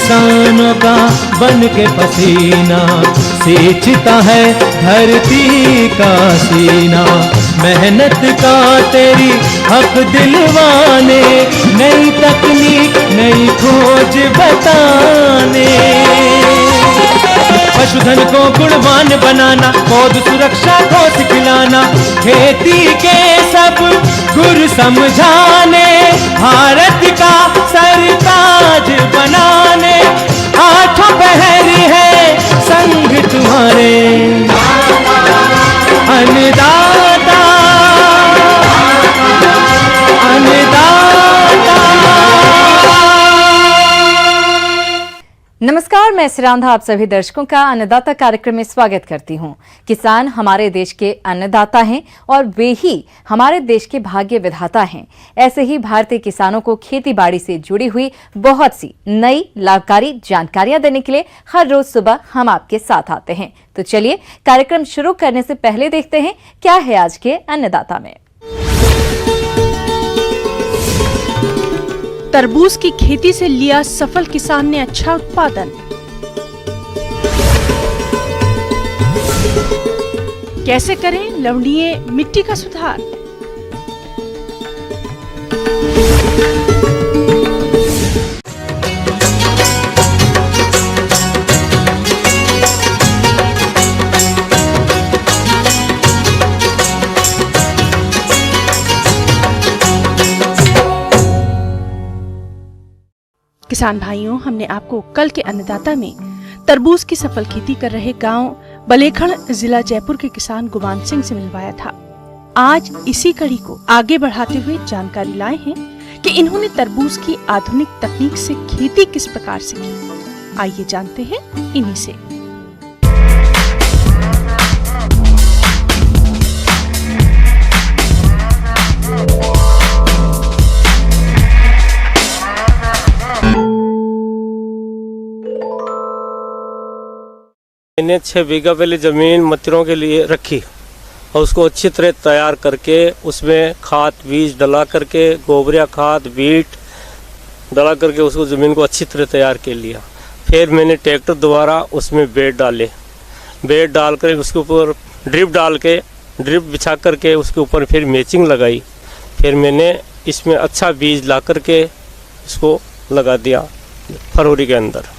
किसानों का बन के पसीना सींचता है धरती का सीना। मेहनत का तेरी हक दिलवाने, नई तकनीक नई खोज बताने। पशुधन को गुणवान बनाना, पौध सुरक्षा को सिखलाना, खेती के सब गुर समझाने, भारत का सरताज बनाने। आठों पहर है संग तुम्हारे अन्नदाता, नमस्कार, मैं सिरांधा आप सभी दर्शकों का अन्नदाता कार्यक्रम में स्वागत करती हूं। किसान हमारे देश के अन्नदाता हैं और वे ही हमारे देश के भाग्य विधाता हैं। ऐसे ही भारतीय किसानों को खेती बाड़ी से जुड़ी हुई बहुत सी नई लाभकारी जानकारियां देने के लिए हर रोज सुबह हम आपके साथ आते हैं। तो चलिए कार्यक्रम शुरू करने से पहले देखते हैं क्या है आज के अन्नदाता में। तरबूज की खेती से लिया सफल किसान ने अच्छा उत्पादन। कैसे करें लवणीय मिट्टी का सुधार। किसान भाइयों, हमने आपको कल के अन्नदाता में तरबूज की सफल खेती कर रहे गांव बलेखण, जिला जयपुर के किसान गुमान सिंह से मिलवाया था। आज इसी कड़ी को आगे बढ़ाते हुए जानकारी लाए हैं कि इन्होंने तरबूज की आधुनिक तकनीक से खेती किस प्रकार से की। आइए जानते हैं इन्हीं से। मैंने 6 बीघा पहले ज़मीन मच्छरों के लिए रखी और उसको अच्छी तरह तैयार करके उसमें खाद बीज डला करके, गोबरिया खाद बीट डला करके उसको ज़मीन को अच्छी तरह तैयार कर लिया। फिर मैंने ट्रैक्टर द्वारा उसमें बेड डाले, बेड डाल कर उसके ऊपर ड्रिप बिछा करके उसके ऊपर फिर मैचिंग लगाई। फिर मैंने इसमें अच्छा बीज ला करके इसको लगा दिया फरवरी के अंदर।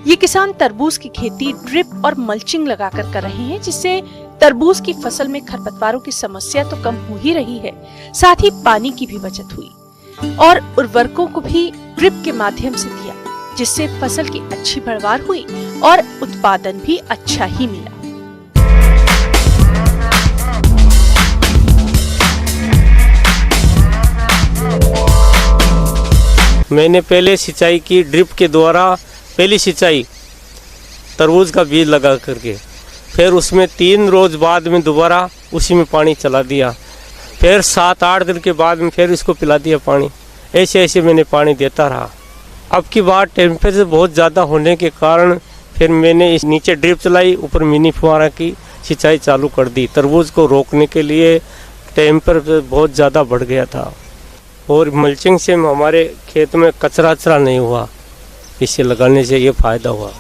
ये किसान तरबूज की खेती ड्रिप और मल्चिंग लगाकर कर रहे हैं, जिससे तरबूज की फसल में खरपतवारों की समस्या तो कम हो ही रही है, साथ ही पानी की भी बचत हुई और उर्वरकों को भी ड्रिप के माध्यम से दिया, जिससे फसल की अच्छी पैदावार हुई और उत्पादन भी अच्छा ही मिला। मैंने पहले सिंचाई की ड्रिप के द्वारा, पहली सिंचाई तरबूज का बीज लगा करके, फिर उसमें 3 रोज बाद में दोबारा उसी में पानी चला दिया। फिर 7-8 दिन के बाद में फिर इसको पिला दिया पानी। ऐसे ऐसे मैंने पानी देता रहा। अब की बार टेम्परेचर बहुत ज़्यादा होने के कारण फिर मैंने इस नीचे ड्रिप चलाई, ऊपर मिनी फुहारा की सिंचाई चालू कर दी। तरबूज को रोकने के लिए टेम्परेचर बहुत ज़्यादा बढ़ गया था और मल्चिंग से हमारे खेत में कचरा नहीं हुआ। इसे लगाने से ये फायदा हुआ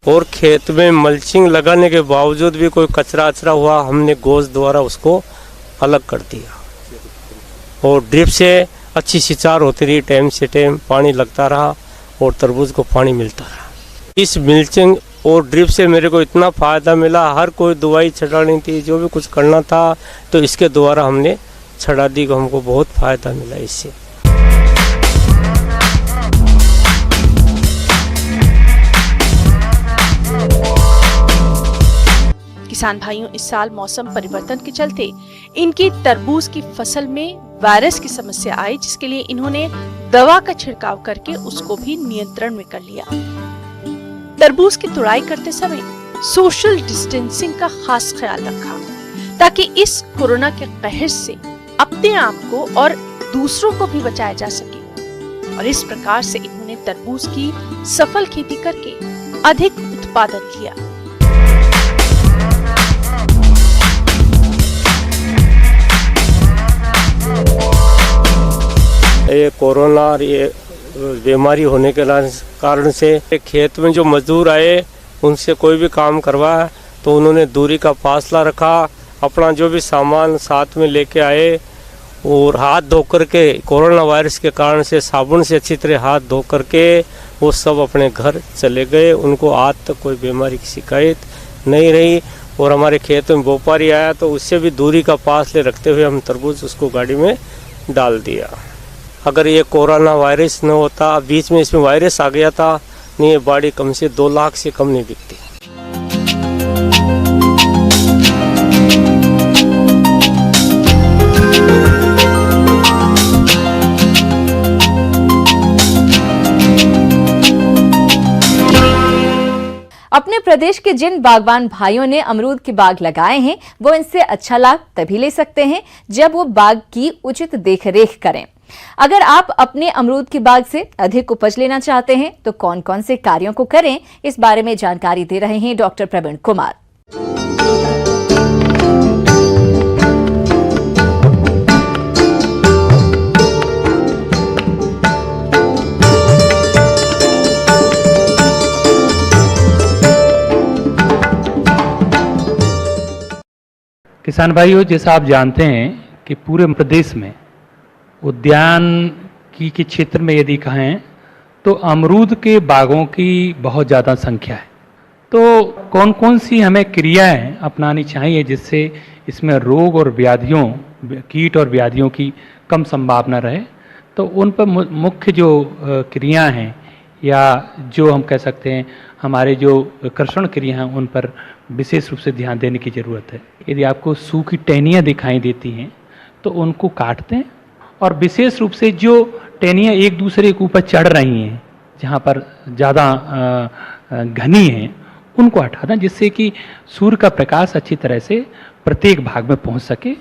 और खेत में मल्चिंग लगाने के बावजूद भी कोई कचरा हुआ, हमने गोश्त द्वारा उसको अलग कर दिया और ड्रिप से अच्छी सिंचाई होती रही, टाइम से टाइम पानी लगता रहा और तरबूज को पानी मिलता रहा। इस मल्चिंग और ड्रिप से मेरे को इतना फ़ायदा मिला, हर कोई दवाई छिड़ानी थी, जो भी कुछ करना था तो इसके द्वारा हमने छिड़ा दी, को हमको बहुत फ़ायदा मिला इससे। किसान भाइयों, इस साल मौसम परिवर्तन के चलते इनकी तरबूज की फसल में वायरस की समस्या आई, जिसके लिए इन्होंने दवा का छिड़काव करके उसको भी नियंत्रण में कर लिया। तरबूज की तुड़ाई करते समय सोशल डिस्टेंसिंग का खास ख्याल रखा ताकि इस कोरोना के कहर से अपने आप को और दूसरों को भी बचाया जा सके और इस प्रकार से इन्होंने तरबूज की सफल खेती करके अधिक उत्पादन किया। ये कोरोना और ये बीमारी होने के कारण से खेत में जो मजदूर आए उनसे कोई भी काम करवाया तो उन्होंने दूरी का फासला रखा, अपना जो भी सामान साथ में लेके आए और हाथ धो करके कोरोना वायरस के कारण से साबुन से अच्छी तरह हाथ धो करके वो सब अपने घर चले गए। उनको आज तक कोई बीमारी की शिकायत नहीं रही। और हमारे खेत में व्यापारी आया तो उससे भी दूरी का फासले रखते हुए हम तरबूज उसको गाड़ी में डाल दिया। अगर ये कोरोना वायरस न होता, बीच में इसमें वायरस आ गया था, नहीं ये बाड़ी कम से 2 लाख से कम नहीं बिकती। अपने प्रदेश के जिन बागवान भाइयों ने अमरूद के बाग लगाए हैं वो इनसे अच्छा लाभ तभी ले सकते हैं जब वो बाग की उचित देखरेख करें। अगर आप अपने अमरूद के बाग से अधिक उपज लेना चाहते हैं तो कौन कौन से कार्यों को करें, इस बारे में जानकारी दे रहे हैं डॉक्टर प्रवीण कुमार। किसान भाइयों, जैसा आप जानते हैं कि पूरे प्रदेश में उद्यान के क्षेत्र में यदि कहें तो अमरूद के बागों की बहुत ज़्यादा संख्या है। तो कौन कौन सी हमें क्रियाएं अपनानी चाहिए जिससे इसमें रोग और व्याधियों, कीट और व्याधियों की कम संभावना रहे, तो उन पर मुख्य जो क्रिया हैं या जो हम कह सकते हैं हमारे जो कर्षण क्रिया हैं उन पर विशेष रूप से ध्यान देने की ज़रूरत है। यदि आपको सूखी टहनियाँ दिखाई देती हैं तो उनको काट दें, और विशेष रूप से जो टहनियाँ एक दूसरे के ऊपर चढ़ रही हैं, जहाँ पर ज़्यादा घनी हैं, उनको हटा दें जिससे कि सूर्य का प्रकाश अच्छी तरह से प्रत्येक भाग में पहुँच सके।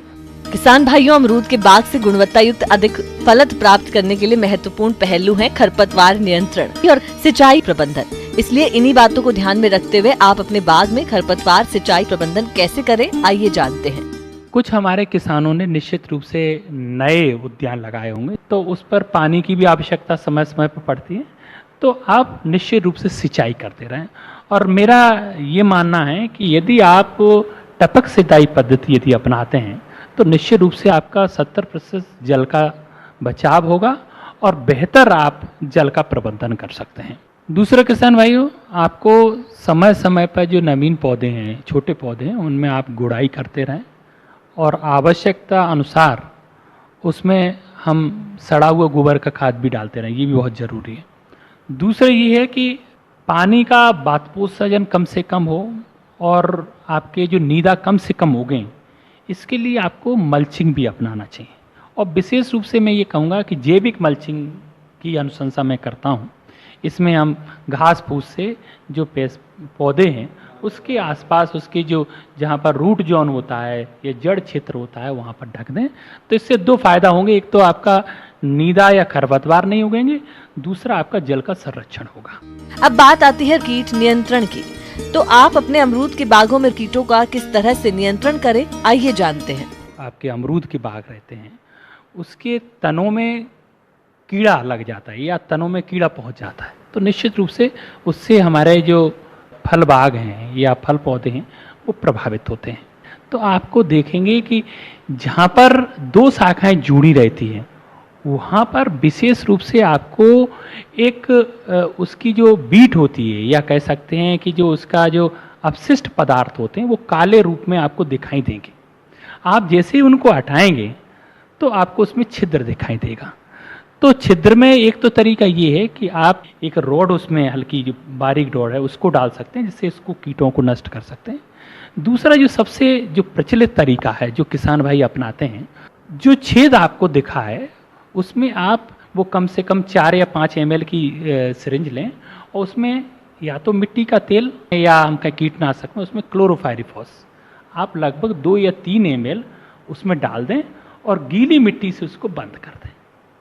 किसान भाइयों, अमरूद के बाग से गुणवत्ता युक्त अधिक फलत प्राप्त करने के लिए महत्वपूर्ण पहलू है खरपतवार नियंत्रण और सिंचाई प्रबंधन। इसलिए इन्हीं बातों को ध्यान में रखते हुए आप अपने बाग में खरपतवार सिंचाई प्रबंधन कैसे करें, आइए जानते हैं। कुछ हमारे किसानों ने निश्चित रूप से नए उद्यान लगाए होंगे तो उस पर पानी की भी आवश्यकता समय समय पर पड़ती है, तो आप निश्चित रूप से सिंचाई करते रहें। और मेरा ये मानना है कि यदि आप टपक सिंचाई पद्धति यदि अपनाते हैं तो निश्चित रूप से आपका 70% जल का बचाव होगा और बेहतर आप जल का प्रबंधन कर सकते हैं। दूसरा किसान भाइयों, आपको समय समय पर जो नवीन पौधे हैं, छोटे पौधे हैं, उनमें आप गुड़ाई करते रहें और आवश्यकता अनुसार उसमें हम सड़ा हुआ गोबर का खाद भी डालते रहें, ये भी बहुत ज़रूरी है। दूसरा ये है कि पानी का बाष्पोत्सर्जन कम से कम हो और आपके जो नीदा कम से कम हो गए, इसके लिए आपको मल्चिंग भी अपनाना चाहिए। और विशेष रूप से मैं ये कहूँगा कि जैविक मल्चिंग की अनुशंसा मैं करता हूँ। इसमें हम घास फूस से जो पौधे हैं उसके आसपास उसके जो जहाँ पर रूट जोन होता है या जड़ क्षेत्र होता है वहाँ पर ढक दें, तो इससे 2 फायदा होंगे। एक तो आपका नीदा या खरपतवार नहीं उगेंगे, दूसरा आपका जल का संरक्षण होगा। अब बात आती है कीट नियंत्रण की, तो आप अपने अमरूद के बागों में कीटों का किस तरह से नियंत्रण करें, आइए जानते हैं। आपके अमरूद के बाग रहते हैं, उसके तनों में कीड़ा लग जाता है या तनों में कीड़ा पहुंच जाता है, तो निश्चित रूप से उससे हमारे जो फल बाग हैं या फल पौधे हैं वो प्रभावित होते हैं। तो आपको देखेंगे कि जहाँ पर 2 शाखाएं जुड़ी रहती हैं वहाँ पर विशेष रूप से आपको एक उसकी जो बीट होती है या कह सकते हैं कि जो उसका जो अपशिष्ट पदार्थ होते हैं वो काले रूप में आपको दिखाई देंगे। आप जैसे ही उनको हटाएंगे तो आपको उसमें छिद्र दिखाई देगा। तो छिद्र में एक तो तरीका ये है कि आप एक रॉड उसमें हल्की जो बारीक रॉड है उसको डाल सकते हैं जिससे इसको कीटों को नष्ट कर सकते हैं। दूसरा जो सबसे जो प्रचलित तरीका है जो किसान भाई अपनाते हैं, जो छेद आपको दिखा है उसमें आप वो कम से कम 4 या 5 ml की सिरिंज लें और उसमें या तो मिट्टी का तेल या हम कहें कीटनाशक में उसमें क्लोरोफायरिफॉस आप लगभग 2 या 3 ml उसमें डाल दें और गीली मिट्टी से उसको बंद कर दें।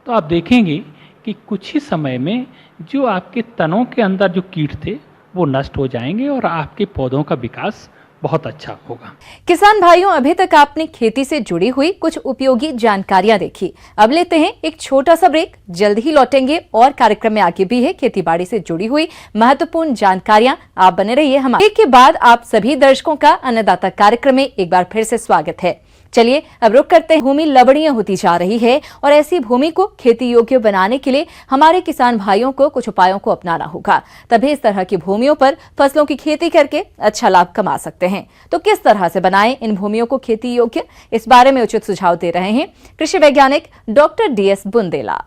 तो आप देखेंगे कि कुछ ही समय में जो आपके तनों के अंदर जो कीट थे वो नष्ट हो जाएंगे और आपके पौधों का विकास बहुत अच्छा होगा। किसान भाइयों, अभी तक आपने खेती से जुड़ी हुई कुछ उपयोगी जानकारियां देखी। अब लेते हैं एक छोटा सा ब्रेक, जल्द ही लौटेंगे और कार्यक्रम में आगे भी है खेतीबाड़ी से जुड़ी हुई महत्वपूर्ण जानकारियां। आप बने रहिए हमारे। ब्रेक के बाद आप सभी दर्शकों का अन्नदाता कार्यक्रम में एक बार फिर से स्वागत है। चलिए अब रुक करते हैं। भूमि लवणीय होती जा रही है और ऐसी भूमि को खेती योग्य बनाने के लिए हमारे किसान भाइयों को कुछ उपायों को अपनाना होगा, तभी इस तरह की भूमियों पर फसलों की खेती करके अच्छा लाभ कमा सकते हैं। तो किस तरह से बनाएं इन भूमियों को खेती योग्य, इस बारे में उचित सुझाव दे रहे हैं कृषि वैज्ञानिक डॉक्टर DS बुंदेला।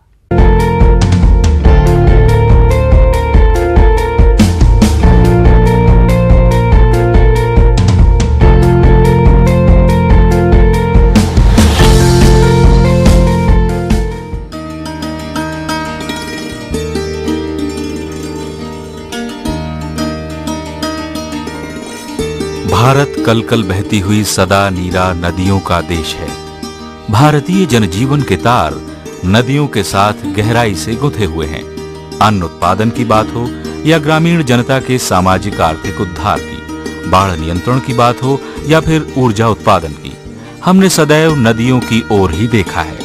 भारत कल कल बहती हुई सदा नीरा नदियों का देश है। भारतीय जनजीवन के तार नदियों के साथ गहराई से गुंथे हुए हैं। अन्न उत्पादन की बात हो या ग्रामीण जनता के सामाजिक आर्थिक उद्धार की, बाढ़ नियंत्रण की बात हो या फिर ऊर्जा उत्पादन की, हमने सदैव नदियों की ओर ही देखा है।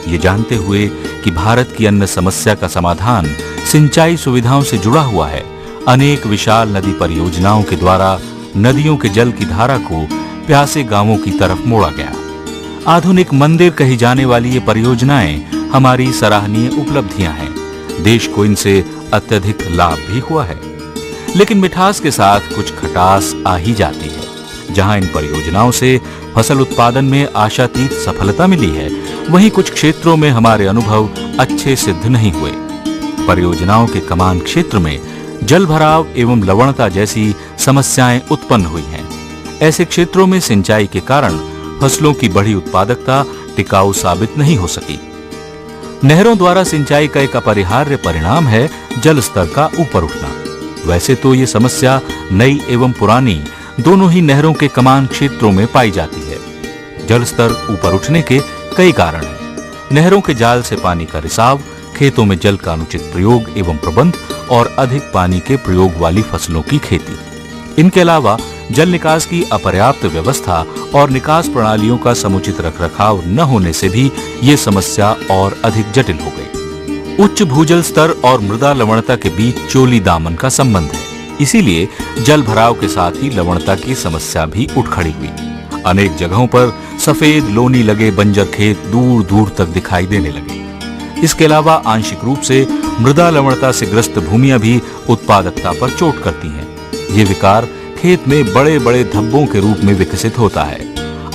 ये जानते हुए कि भारत की अन्न समस्या का समाधान सिंचाई सुविधाओं से जुड़ा हुआ है, अनेक विशाल नदी परियोजनाओं के द्वारा नदियों के जल की धारा को प्यासे गांवों की तरफ मोड़ा गया। आधुनिक मंदिर कही जाने वाली ये परियोजनाएं हमारी सराहनीय उपलब्धियां हैं। देश को इनसे अत्यधिक लाभ भी हुआ है, लेकिन मिठास के साथ कुछ खटास आ ही जाती है। जहां इन परियोजनाओं से फसल उत्पादन में आशातीत सफलता मिली है, वहीं कुछ क्षेत्रों में हमारे अनुभव अच्छे सिद्ध नहीं हुए। परियोजनाओं के कमान क्षेत्र में जल भराव एवं लवणता जैसी समस्याएं उत्पन्न हुई हैं। ऐसे क्षेत्रों में सिंचाई के कारण फसलों की बढ़ी उत्पादकता टिकाऊ साबित नहीं हो सकी। नहरों द्वारा सिंचाई का एक अपरिहार्य परिणाम है जल स्तर का ऊपर उठना। वैसे तो ये समस्या नई एवं पुरानी दोनों ही नहरों के कमान क्षेत्रों में पाई जाती है। जल स्तर ऊपर उठने के कई कारण हैं। नहरों के जाल से पानी का रिसाव, खेतों में जल का अनुचित प्रयोग एवं प्रबंध और अधिक पानी के प्रयोग वाली फसलों की खेती। इनके अलावा जल निकास की अपर्याप्त व्यवस्था और निकास प्रणालियों का समुचित रखरखाव न होने से भी ये समस्या और अधिक जटिल हो गई। उच्च भूजल स्तर और मृदा लवणता के बीच चोली दामन का संबंध है, इसीलिए जल भराव के साथ ही लवणता की समस्या भी उठ खड़ी हुई। अनेक जगहों पर सफेद लोनी लगे बंजर खेत दूर दूर तक दिखाई देने लगे। इसके अलावा आंशिक रूप से मृदा लवणता से ग्रस्त भूमियां भी उत्पादकता पर चोट करती हैं। ये विकार खेत में बड़े बड़े धब्बों के रूप में विकसित होता है।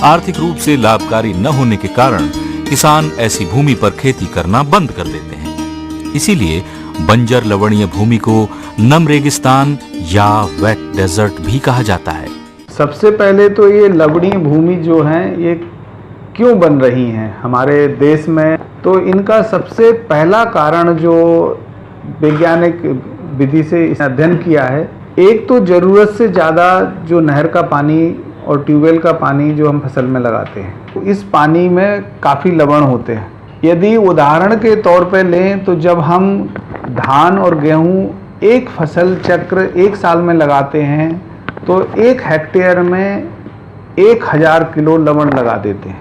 आर्थिक रूप से लाभकारी न होने के कारण किसान ऐसी भूमि पर खेती करना बंद कर देते हैं। इसीलिए बंजर लवणीय भूमि को नम रेगिस्तान या वेट डेजर्ट भी कहा जाता है। सबसे पहले तो ये लवणीय भूमि जो है ये क्यों बन रही हैं हमारे देश में, तो इनका सबसे पहला कारण जो वैज्ञानिक विधि से अध्ययन किया है, एक तो ज़रूरत से ज़्यादा जो नहर का पानी और ट्यूबवेल का पानी जो हम फसल में लगाते हैं, इस पानी में काफ़ी लवण होते हैं। यदि उदाहरण के तौर पर लें तो जब हम धान और गेहूँ एक फसल चक्र एक साल में लगाते हैं तो 1 हेक्टेयर में 1000 किलो लवण लगा देते हैं,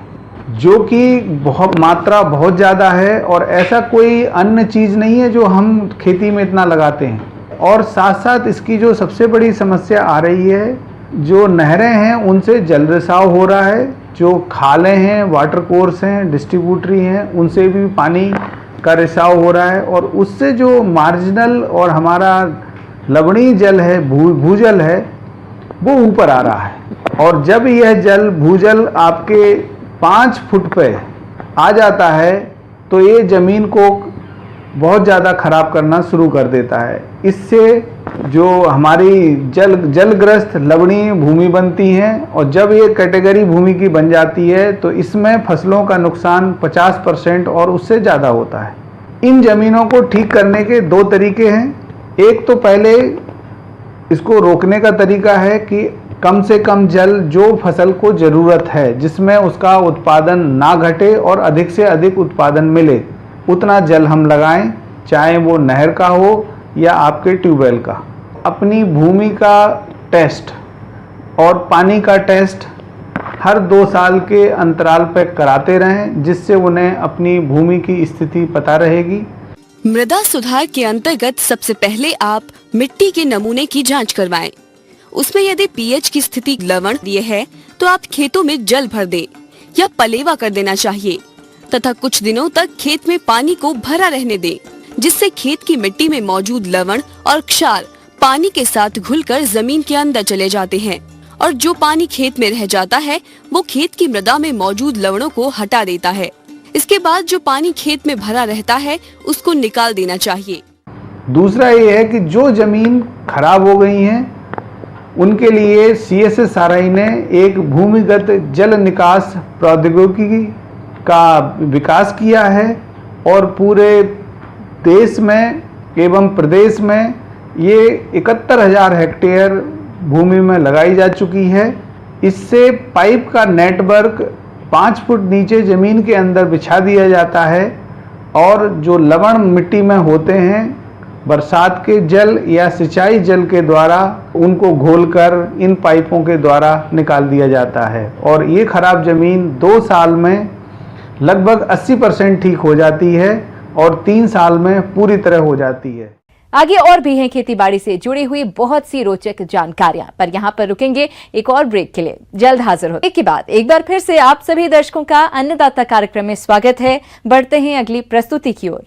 जो कि मात्रा बहुत ज़्यादा है और ऐसा कोई अन्य चीज़ नहीं है जो हम खेती में इतना लगाते हैं। और साथ साथ इसकी जो सबसे बड़ी समस्या आ रही है, जो नहरें हैं उनसे जल रिसाव हो रहा है, जो खालें हैं, वाटर कोर्स हैं, डिस्ट्रीब्यूटरी हैं, उनसे भी पानी का रिसाव हो रहा है और उससे जो मार्जिनल और हमारा लवणीय जल है, भूजल है, वो ऊपर आ रहा है। और जब यह जल भूजल आपके 5 फुट पे आ जाता है तो ये ज़मीन को बहुत ज़्यादा ख़राब करना शुरू कर देता है। इससे जो हमारी जलग्रस्त लवणीय भूमि बनती है और जब ये कैटेगरी भूमि की बन जाती है तो इसमें फसलों का नुकसान 50% और उससे ज़्यादा होता है। इन ज़मीनों को ठीक करने के 2 तरीके हैं। एक तो पहले इसको रोकने का तरीका है कि कम से कम जल जो फसल को ज़रूरत है, जिसमें उसका उत्पादन ना घटे और अधिक से अधिक उत्पादन मिले, उतना जल हम लगाएं, चाहे वो नहर का हो या आपके ट्यूबवेल का। अपनी भूमि का टेस्ट और पानी का टेस्ट हर 2 साल के अंतराल पर कराते रहें, जिससे उन्हें अपनी भूमि की स्थिति पता रहेगी। मृदा सुधार के अंतर्गत सबसे पहले आप मिट्टी के नमूने की जांच करवाएं। उसमें यदि पीएच की स्थिति लवणीय है तो आप खेतों में जल भर दें या पलेवा कर देना चाहिए तथा कुछ दिनों तक खेत में पानी को भरा रहने दें, जिससे खेत की मिट्टी में मौजूद लवण और क्षार पानी के साथ घुलकर जमीन के अंदर चले जाते हैं और जो पानी खेत में रह जाता है वो खेत की मृदा में मौजूद लवणों को हटा देता है। इसके बाद जो पानी खेत में भरा रहता है उसको निकाल देना चाहिए। दूसरा ये है कि जो जमीन खराब हो गई है उनके लिए CSSRI ने एक भूमिगत जल निकास प्रौद्योगिकी का विकास किया है और पूरे देश में एवं प्रदेश में ये 71,000 हेक्टेयर भूमि में लगाई जा चुकी है। इससे पाइप का नेटवर्क 5 फुट नीचे ज़मीन के अंदर बिछा दिया जाता है और जो लवण मिट्टी में होते हैं बरसात के जल या सिंचाई जल के द्वारा उनको घोलकर इन पाइपों के द्वारा निकाल दिया जाता है और ये खराब ज़मीन 2 साल में लगभग 80% ठीक हो जाती है और 3 साल में पूरी तरह हो जाती है। आगे और भी हैं खेती बाड़ी से जुड़ी हुई बहुत सी रोचक जानकारियां, पर यहाँ पर रुकेंगे एक और ब्रेक के लिए। जल्द हाजिर होने के बाद एक बार फिर से आप सभी दर्शकों का अन्नदाता कार्यक्रम में स्वागत है। बढ़ते हैं अगली प्रस्तुति की ओर।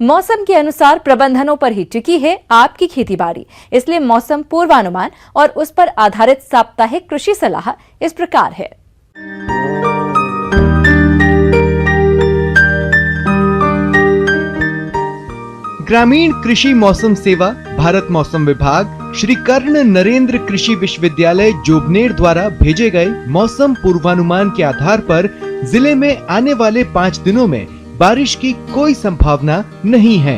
मौसम के अनुसार प्रबंधनों पर ही टिकी है आपकी खेतीबाड़ी, इसलिए मौसम पूर्वानुमान और उस पर आधारित साप्ताहिक कृषि सलाह इस प्रकार है। ग्रामीण कृषि मौसम सेवा, भारत मौसम विभाग, श्री कर्ण नरेंद्र कृषि विश्वविद्यालय जोबनेर द्वारा भेजे गए मौसम पूर्वानुमान के आधार पर जिले में आने वाले 5 दिनों में बारिश की कोई संभावना नहीं है।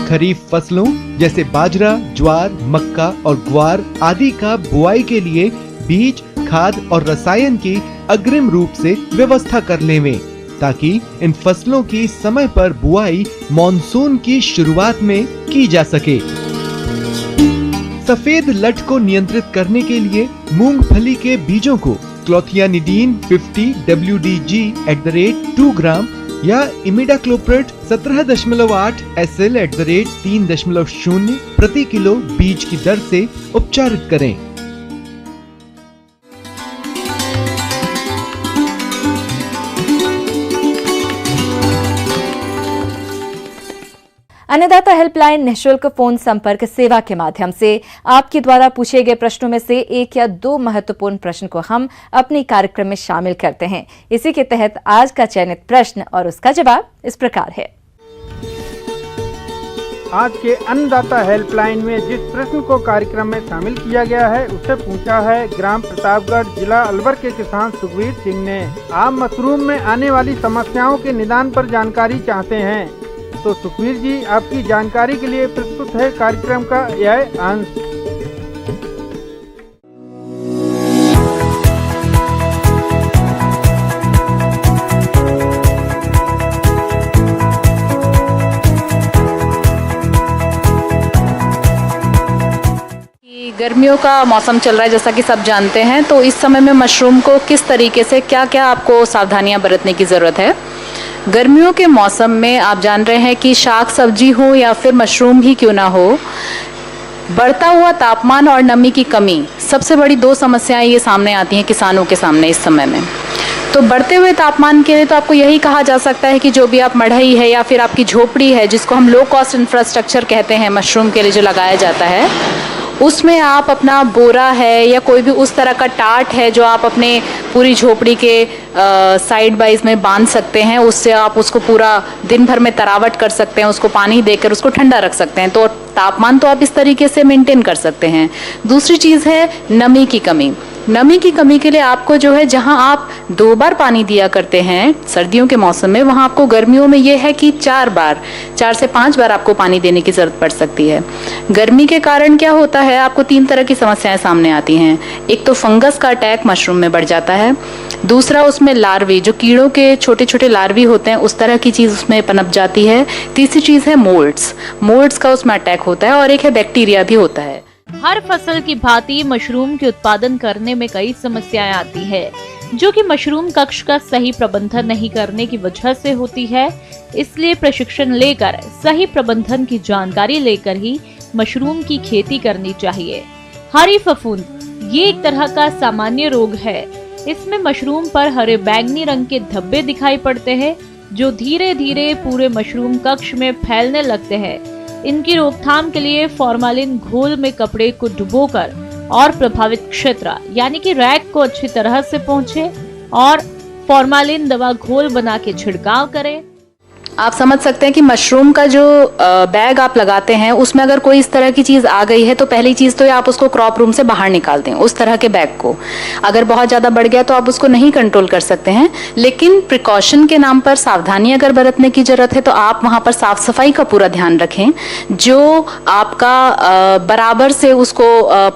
खरीफ फसलों जैसे बाजरा, ज्वार, मक्का और ग्वार आदि का बुआई के लिए बीज, खाद और रसायन की अग्रिम रूप से व्यवस्था कर लें, ताकि इन फसलों की समय पर बुआई मॉनसून की शुरुआत में की जा सके। सफेद लट को नियंत्रित करने के लिए मूंगफली के बीजों को क्लोथियानिडीन 50 WDG 2 ग्राम या इमिडाक्लोप्रिड 17.8 SL 3.0 प्रति किलो बीज की दर से उपचारित करें। अन्नदाता हेल्पलाइन निःशुल्क फोन संपर्क सेवा के माध्यम से आपके द्वारा पूछे गए प्रश्नों में से 1 या 2 महत्वपूर्ण प्रश्न को हम अपने कार्यक्रम में शामिल करते हैं। इसी के तहत आज का चयनित प्रश्न और उसका जवाब इस प्रकार है। आज के अन्नदाता हेल्पलाइन में जिस प्रश्न को कार्यक्रम में शामिल किया गया है उसे पूछा है ग्राम प्रतापगढ़, जिला अलवर के किसान सुखवीर सिंह ने। आप मशरूम में आने वाली समस्याओं के निदान पर जानकारी चाहते हैं, तो सुखवीर जी आपकी जानकारी के लिए प्रस्तुत है कार्यक्रम का यह अंश। गर्मियों का मौसम चल रहा है जैसा कि सब जानते हैं, तो इस समय में मशरूम को किस तरीके से क्या क्या आपको सावधानियां बरतने की ज़रूरत है। गर्मियों के मौसम में आप जान रहे हैं कि शाक सब्जी हो या फिर मशरूम ही क्यों ना हो, बढ़ता हुआ तापमान और नमी की कमी सबसे बड़ी 2 समस्याएं ये सामने आती हैं किसानों के सामने इस समय में। तो बढ़ते हुए तापमान के लिए तो आपको यही कहा जा सकता है कि जो भी आप मढ़ई है या फिर आपकी झोपड़ी है, जिसको हम लो कॉस्ट इंफ्रास्ट्रक्चर कहते हैं मशरूम के लिए जो लगाया जाता है, उसमें आप अपना बोरा है या कोई भी उस तरह का टाट है जो आप अपने पूरी झोपड़ी के साइड वाइज में बांध सकते हैं। उससे आप उसको पूरा दिन भर में तरावट कर सकते हैं, उसको पानी देकर उसको ठंडा रख सकते हैं। तो तापमान तो आप इस तरीके से मेंटेन कर सकते हैं। दूसरी चीज़ है नमी की कमी। नमी की कमी के लिए आपको जो है, जहां आप 2 बार पानी दिया करते हैं सर्दियों के मौसम में, वहां आपको गर्मियों में यह है कि 4 से 5 बार आपको पानी देने की जरूरत पड़ सकती है। गर्मी के कारण क्या होता है, आपको 3 तरह की समस्याएं सामने आती हैं। एक तो फंगस का अटैक मशरूम में बढ़ जाता है, दूसरा उसमें लार्वी, जो कीड़ों के छोटे छोटे लार्वी होते हैं, उस तरह की चीज उसमें पनप जाती है। तीसरी चीज है मोल्ड्स का उसमें अटैक होता है, और एक है बैक्टीरिया भी होता है। हर फसल की भांति मशरूम के उत्पादन करने में कई समस्याएं आती है, जो कि मशरूम कक्ष का सही प्रबंधन नहीं करने की वजह से होती है। इसलिए प्रशिक्षण लेकर सही प्रबंधन की जानकारी लेकर ही मशरूम की खेती करनी चाहिए। हरी फफूंद ये एक तरह का सामान्य रोग है। इसमें मशरूम पर हरे बैंगनी रंग के धब्बे दिखाई पड़ते हैं, जो धीरे धीरे पूरे मशरूम कक्ष में फैलने लगते हैं। इनकी रोकथाम के लिए फॉर्मालिन घोल में कपड़े को डुबोकर और प्रभावित क्षेत्र यानी कि रैक को अच्छी तरह से पोंछे और फॉर्मालिन दवा घोल बना के छिड़काव करें। आप समझ सकते हैं कि मशरूम का जो बैग आप लगाते हैं, उसमें अगर कोई इस तरह की चीज आ गई है तो पहली चीज तो आप उसको क्रॉप रूम से बाहर निकाल दें, उस तरह के बैग को। अगर बहुत ज्यादा बढ़ गया तो आप उसको नहीं कंट्रोल कर सकते हैं, लेकिन प्रिकॉशन के नाम पर सावधानी अगर बरतने की जरूरत है तो आप वहां पर साफ सफाई का पूरा ध्यान रखें। जो आपका बराबर से उसको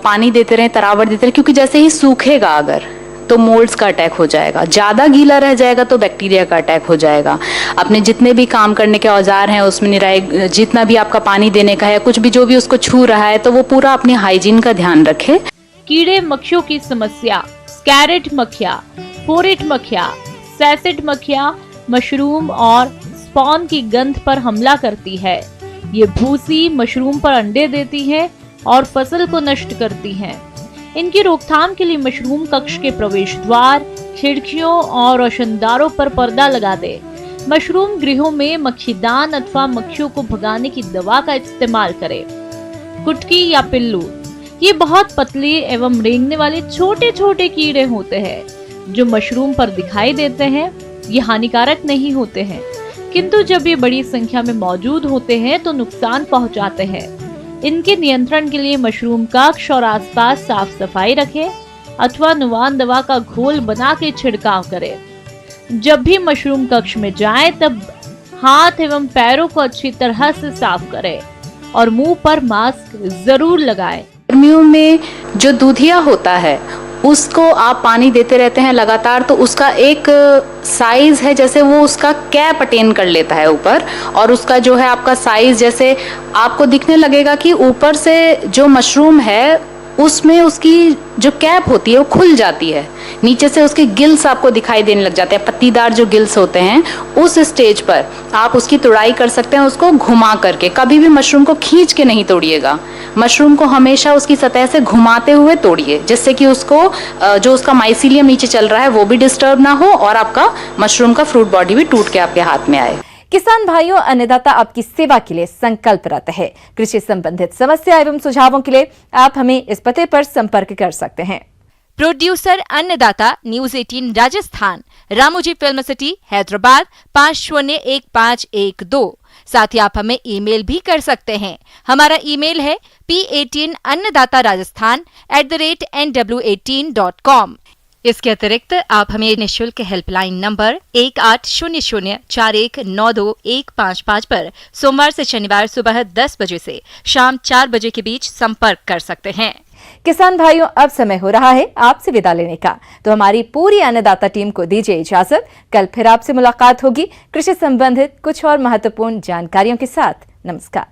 पानी देते रहें, तरावट देते रहें, क्योंकि जैसे ही सूखेगा अगर तो मोल्ड्स का अटैक हो जाएगा, ज्यादा गीला रह जाएगा तो बैक्टीरिया का अटैक हो जाएगा। अपने जितने भी काम करने के औजार हैं उसमें निराई, जितना भी आपका पानी देने का है, कुछ भी जो भी उसको छू रहा है, तो वो पूरा अपनी हाइजीन का ध्यान रखे। कीड़े मक्खियों की समस्या, स्कैरेट मक्खियाँ, फोरेट मक्खियाँ, सैसिड मक्खियाँ मशरूम और स्पॉन की गंध पर हमला करती है। ये भूसी मशरूम पर अंडे देती है और फसल को नष्ट करती है। इनकी रोकथाम के लिए मशरूम कक्ष के प्रवेश द्वार, खिड़कियों और रोशनदारों पर पर्दा लगा दे। मशरूम गृहों में मक्खीदान अथवा मक्खियों को भगाने की दवा का इस्तेमाल करें। कुटकी या पिल्लू ये बहुत पतले एवं रेंगने वाले छोटे छोटे कीड़े होते हैं जो मशरूम पर दिखाई देते हैं। ये हानिकारक नहीं होते हैं, किंतु जब ये बड़ी संख्या में मौजूद होते हैं तो नुकसान पहुंचाते हैं। इनके नियंत्रण के लिए मशरूम कक्ष और आसपास साफ सफाई रखें अथवा नुवान दवा का घोल बना के छिड़काव करें। जब भी मशरूम कक्ष में जाएं तब हाथ एवं पैरों को अच्छी तरह से साफ करें और मुंह पर मास्क जरूर लगाएं। गर्मियों में जो दूधिया होता है उसको आप पानी देते रहते हैं लगातार, तो उसका एक साइज है, जैसे वो उसका कैप अटेन कर लेता है ऊपर, और उसका जो है आपका साइज जैसे आपको दिखने लगेगा कि ऊपर से जो मशरूम है उसमें उसकी जो कैप होती है वो खुल जाती है, नीचे से उसके गिल्स आपको दिखाई देने लग जाते हैं, पत्तीदार जो गिल्स होते हैं। उस स्टेज पर आप उसकी तोड़ाई कर सकते हैं, उसको घुमा करके। कभी भी मशरूम को खींच के नहीं तोड़िएगा, मशरूम को हमेशा उसकी सतह से घुमाते हुए तोड़िए, जिससे कि उसको जो उसका माइसीलियम नीचे चल रहा है वो भी डिस्टर्ब ना हो और आपका मशरूम का फ्रूट बॉडी भी टूट के आपके हाथ में आए। किसान भाइयों, अन्नदाता आपकी सेवा के लिए संकल्परत है। कृषि संबंधित समस्या एवं सुझावों के लिए आप हमें इस पते पर संपर्क कर सकते हैं। प्रोड्यूसर अन्नदाता, news 18 Rajasthan, Ramoji film city, Hyderabad 501512। साथ ही आप हमें ईमेल भी कर सकते हैं। हमारा ईमेल है p18annadatarajasthan@nw18.com। इसके अतिरिक्त आप हमें निःशुल्क हेल्पलाइन नंबर 18004192-155 पर सोमवार से शनिवार सुबह 10 बजे से शाम 4 बजे के बीच संपर्क कर सकते हैं। किसान भाइयों, अब समय हो रहा है आपसे विदा लेने का, तो हमारी पूरी अन्नदाता टीम को दीजिए इजाजत। कल फिर आपसे मुलाकात होगी कृषि संबंधित कुछ और महत्वपूर्ण जानकारियों के साथ। नमस्कार।